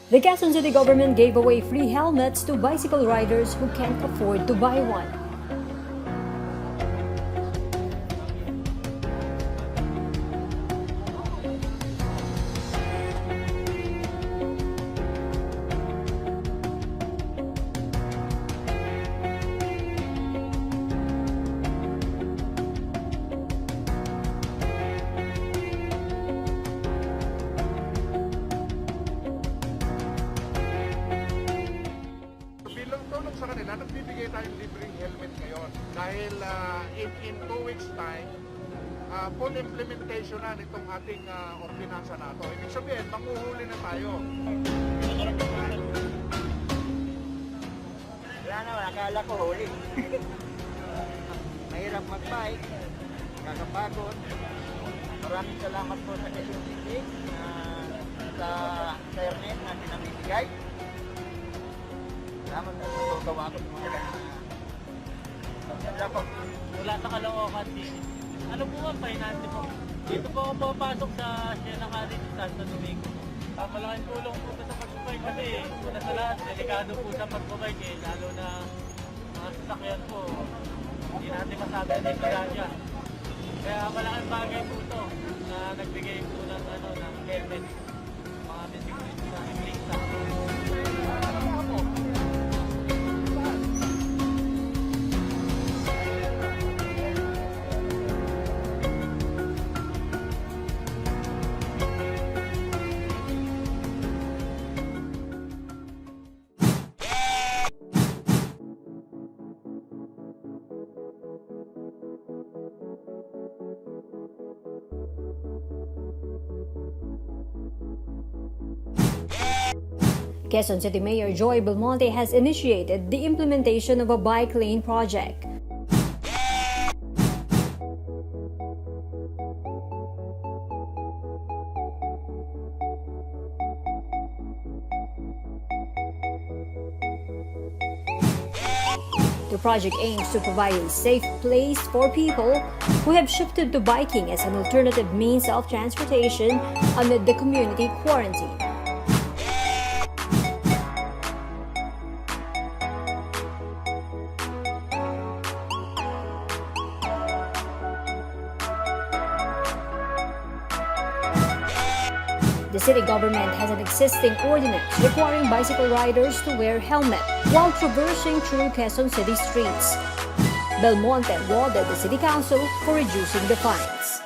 The Quezon City government gave away free helmets to bicycle riders who can't afford to buy one. Bilang tulong sa kanila, nagbibigay tayong libreng helmet ngayon dahil in 2 weeks time, full implementation na nitong ating ordinansa na ito. Ibig sabihin, manguhuli na tayo. Wala naman, akala ko huli. Mahirap mag-bike, kakapagod. Maraming salamat po sa Quezon City sa internet na pinamimigay. Salamat na po, gawa ko ng mga Wala sa Caloocan City. Ano po ang finance po? Dito po ako papasok sa Siena College Santo Domingo. Malaking tulong po sa pag-bike kasi una sa lahat, delikado po sa pag-bike lalo na mga sasakyan po. Hindi natin masabi na disgrasya. Kaya malaking bagay po ito na nagbigay po ng helmet. Mga bisikleta sa siklista. Quezon City Mayor Joy Belmonte has initiated the implementation of a bike lane project. The project aims to provide a safe place for people who have shifted to biking as an alternative means of transportation amid the community quarantine. The city government has an existing ordinance requiring bicycle riders to wear helmet while traversing through Quezon City streets. Belmonte lauded the City Council for reducing the fines.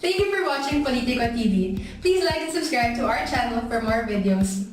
Thank you for watching Politiko TV. Please like and subscribe to our channel for more videos.